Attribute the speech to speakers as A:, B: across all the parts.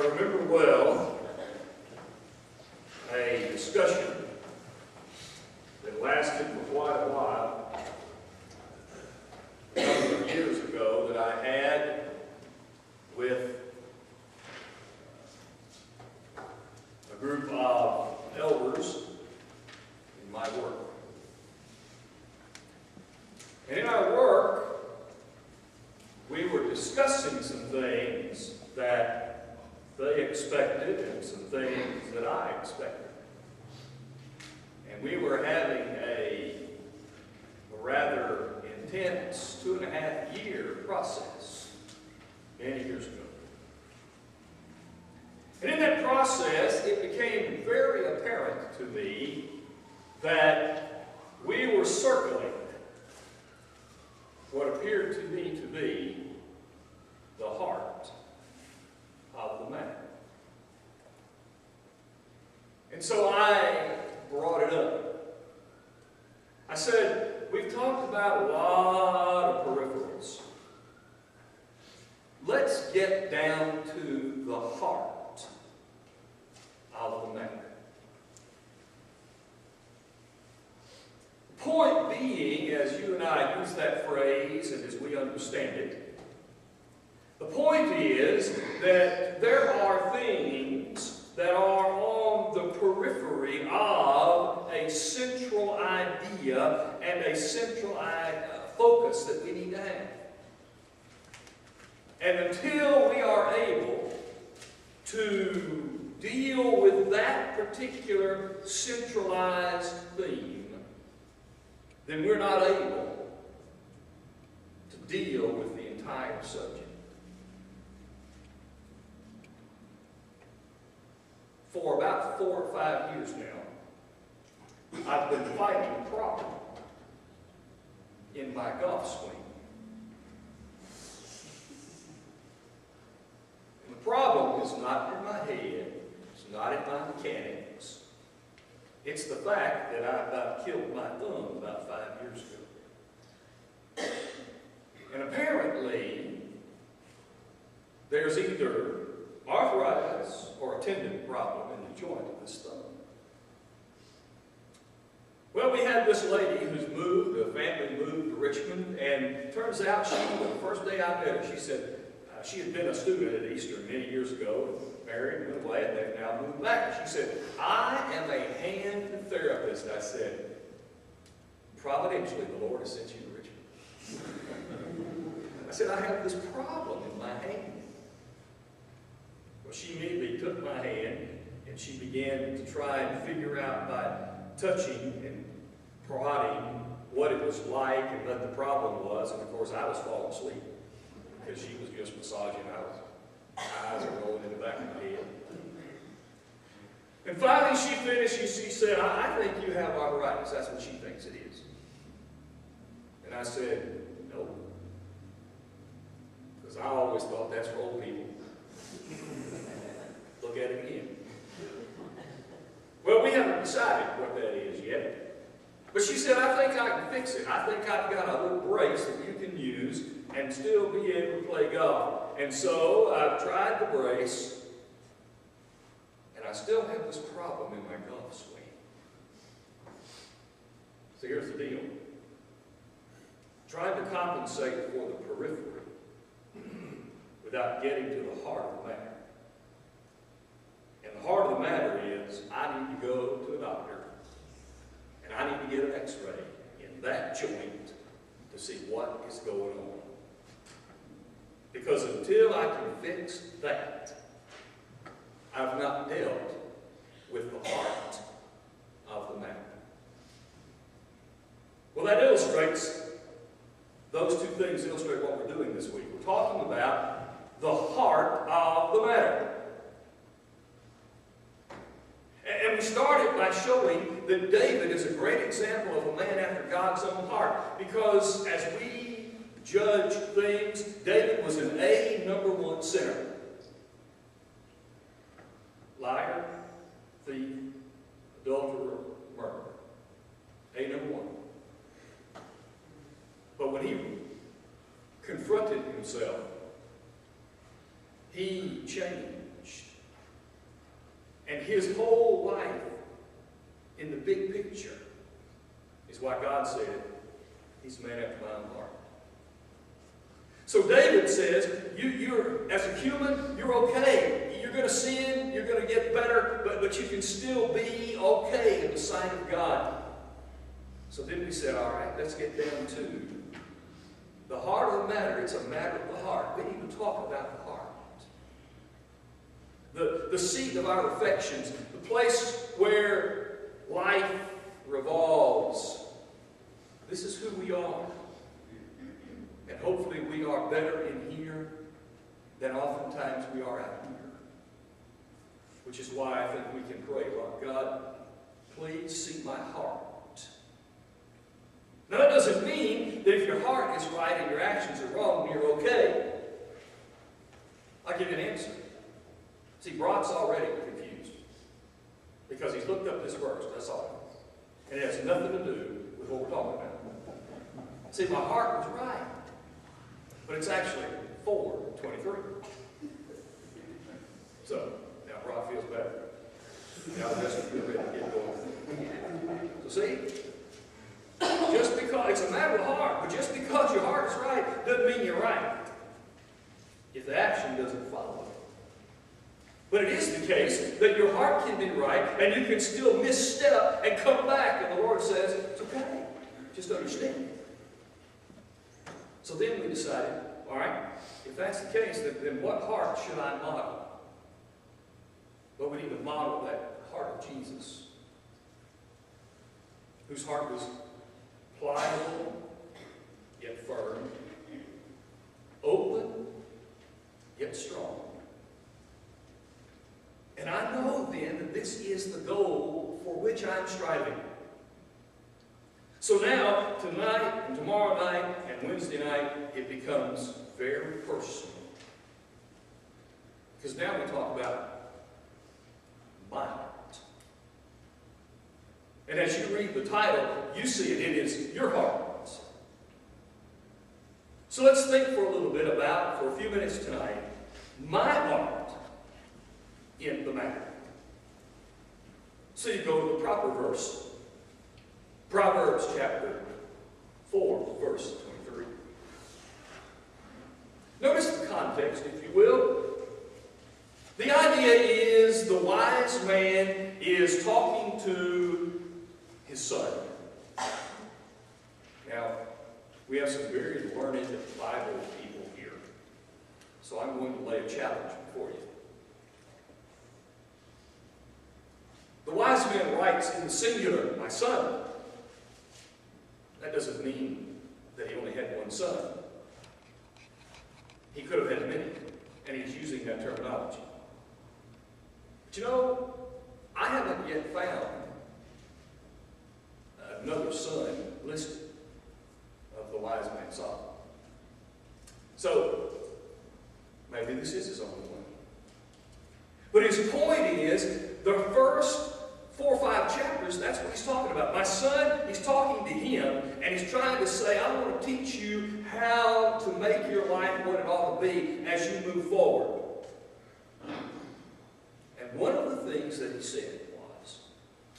A: remember well a discussion that lasted for quite a while a couple of years ago that I had with a group of elders in my work. And in our work, we were discussing some things that they expected and some things that I expected. And we were having a rather intense 2.5-year process many years ago. And in that process, it became very apparent to me that we were circling what appeared to me to be the heart of the matter. And so I brought it up. I said, we've talked about a lot of peripherals. Let's get down to the heart of the matter. The point being, as you and I use that phrase and as we understand it, the point is that there are things that are on the periphery of a central idea and a central focus that we need to have. And until we are able to deal with that particular centralized theme, then we're not able to deal with the entire subject. For about 4 or 5 years now, I've been fighting a problem in my golf swing. And the problem is not in my head, it's not in my mechanics. It's the fact that I about killed my thumb about 5 years ago. And apparently, there's either arthritis or a tendon problem in the joint of this thumb. Well, we had this lady who's moved, the family moved to Richmond, and it turns out the first day I met her, she said she had been a student at Eastern many years ago, married, went away, and they've now moved back. She said, I am a hand therapist. I said, providentially, the Lord has sent you to Richmond. I said, I have this problem in my hand. Well, she immediately took my hand and she began to try and figure out by touching and prodding what it was like and what the problem was. And of course, I was falling asleep because she was just massaging. My eyes are rolling in the back of my head. And finally, she finished and she said, I think you have arthritis. That's what she thinks it is. And I said, no. Because I always thought that's for old people. Look at it again. Well, we haven't decided what that is yet. But she said, I think I can fix it. I think I've got a little brace that you can use and still be able to play golf. And so I've tried the brace, and I still have this problem in my golf swing. So here's the deal. Trying to compensate for the periphery without getting to the heart of the matter. And the heart of the matter is, I need to go to a doctor, and I need to get an x-ray in that joint to see what is going on. Because until I can fix that, I've not dealt with the heart of the matter. Well, that illustrates, those two things illustrate what we're doing this week. We're talking about the heart of the matter. And we started by showing that David is a great example of a man after God's own heart. Because as we judge things, David was an A number 1 sinner. Liar, thief, adulterer, murderer. A number 1. But when he confronted himself, he changed. his whole life in the big picture is why God said, he's a man after my own heart. So David says, you're as a human, you're okay. You're going to sin, you're going to get better, but you can still be okay in the sight of God. So then we said, all right, let's get down to the heart of the matter. It's a matter of the heart. We need to talk about the heart. The seat of our affections, the place where life revolves. This is who we are. And hopefully we are better in here than oftentimes we are out here. Which is why I think we can pray, Lord God, please see my heart. Now that doesn't mean that if your heart is right and your actions are wrong, you're okay. I'll give you an answer. See, Brock's already confused. Because he's looked up this verse, that's all. And it has nothing to do with what we're talking about. See, my heart was right. But it's actually 4:23. So, now Brock feels better. Now the rest of you are ready to get going. So see, just because, it's a matter of the heart, but just because your heart is right doesn't mean you're right. If the action doesn't follow it. But it is the case that your heart can be right and you can still misstep and come back, and the Lord says, it's okay. Just understand. So then we decided, all right, if that's the case, then what heart should I model? Well, we need to model that heart of Jesus, whose heart was pliable, yet firm, open, yet strong. And I know then that this is the goal for which I'm striving. So now, tonight and tomorrow night and Wednesday night, it becomes very personal. Because now we talk about my heart. And as you read the title, you see it is your heart. So let's think for a little bit about, for a few minutes tonight, my heart in the matter. So you go to the proper verse. Proverbs chapter 4, verse 23. Notice the context, if you will. The idea is the wise man is talking to his son. Now, we have some very learned Bible people here. So I'm going to lay a challenge before you. The wise man writes in the singular, my son. That doesn't mean that he only had one son. He could have had many, and he's using that terminology. But you know, I haven't yet found another son listed of the wise man Solomon. So, maybe this is his only one. But his point is, the first 4 or 5 chapters, that's what he's talking about. My son, he's talking to him, and he's trying to say, I want to teach you how to make your life what it ought to be as you move forward. And one of the things that he said was,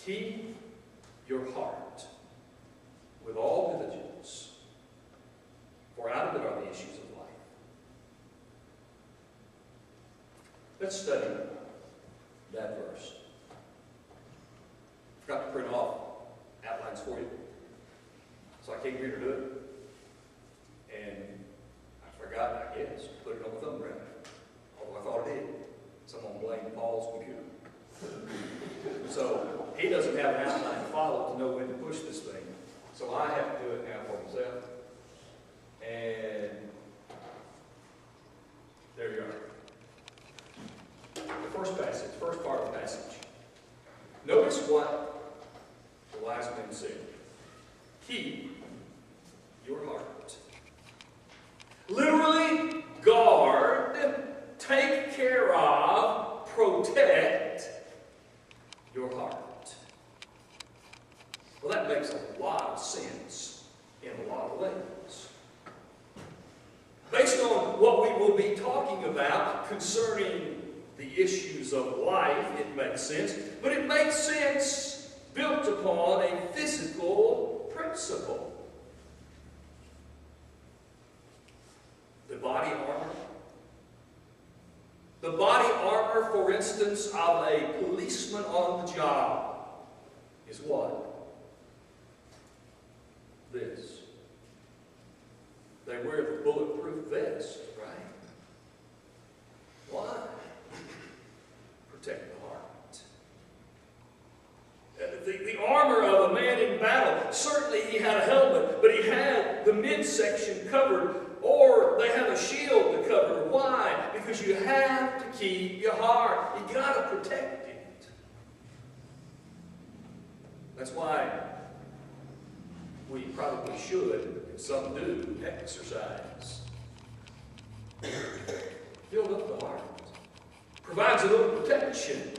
A: keep your heart with all diligence, for out of it are the issues of life. Let's study that verse. Forgot to print off outlines for you. So I came here to do it. And I forgot, I guess, to put it on the thumb drive. Although I thought I did. Someone blamed Paul's computer. So he doesn't have an outline to follow to know when to push this thing. So I have to do it now for myself. And there you are. The first passage, first part of the passage. Notice what the wise men said. Keep your heart. Literally, guard, take care of, protect your heart. Well, that makes a lot of sense in a lot of ways. Based on what we will be talking about concerning the issues of life, it makes sense, but it makes sense built upon a physical principle. The body armor. The body armor, for instance, of a policeman on the job is what? This. They wear the bulletproof vest, right? Why? Protect the heart. The armor of a man in battle, certainly he had a helmet, but he had the midsection covered, or they had a shield to cover. Why? Because you have to keep your heart. You got to protect it. That's why we probably should, and some do, exercise. Build up the heart. Provides a little protection.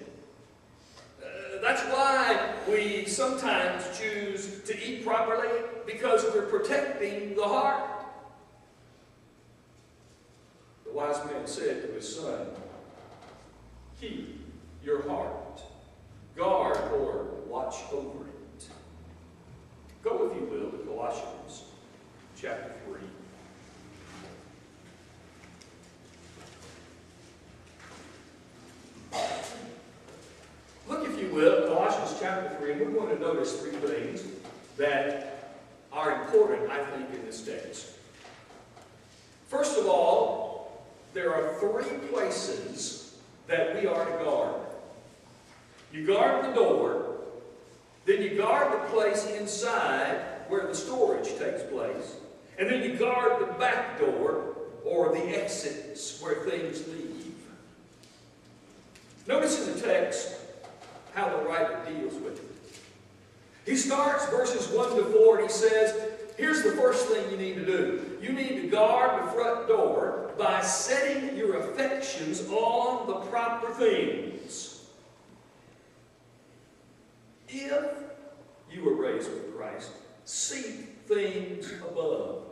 A: That's why we sometimes choose to eat properly, because we're protecting the heart. The wise man said to his son, keep your heart, guard or watch over it. Go, if you will, to Colossians chapter 3. Look, if you will, Colossians chapter 3, and we're going to notice three things that are important, I think, in this text. First of all, there are three places that we are to guard. You guard the door, then you guard the place inside where the storage takes place, and then you guard the back door, or the exits where things leave. Notice in the text how the writer deals with it. He starts verses 1 to 4, and he says, here's the first thing you need to do. You need to guard the front door by setting your affections on the proper things. If you were raised with Christ, seek things above.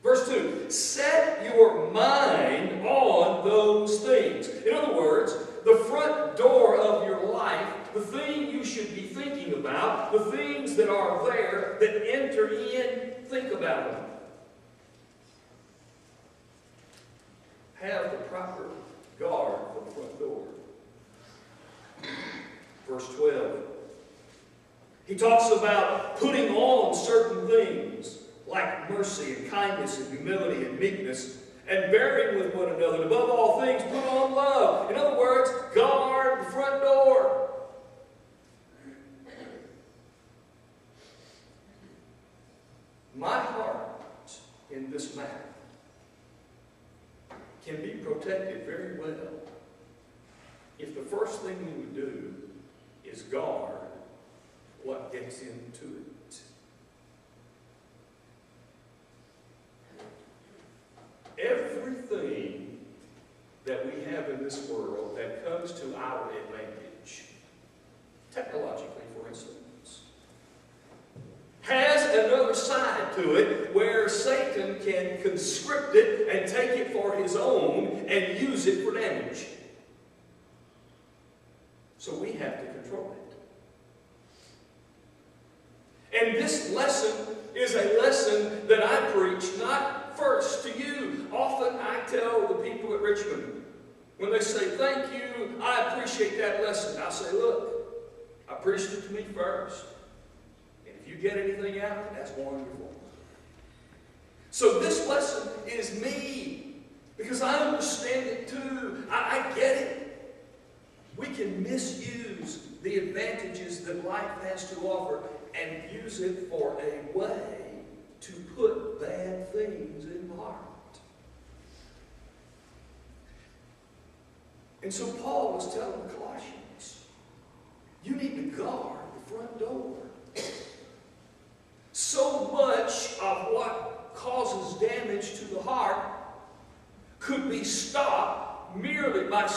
A: Verse 2, set your mind on those things. In other words, the front door of your life, the thing you should be thinking about, the things that are there that enter in, think about them. Have the proper guard for the front door. Verse 12. He talks about putting on certain things like mercy and kindness and humility and meekness, and bearing with one another. And above all things, put on love. In other words, guard the front door. My heart in this matter can be protected very well if the first thing we would do is guard what gets into it. Everything that we have in this world that comes to our advantage, technologically for instance, has another side to it where Satan can conscript it and take it for his own and use it for damage. So we have to control it. And this lesson is a lesson that I preach not first to you. Often I tell the people at Richmond, when they say, thank you, I appreciate that lesson, I say, look, I preached it to me first. And if you get anything out of it, that's wonderful. So this lesson is me, because I understand it too. I get it. We can misuse the advantages that life has to offer and use it for a way to put bad things in the heart. And so Paul was telling the Colossians, you need to guard the front door. So much of what causes damage to the heart could be stopped merely by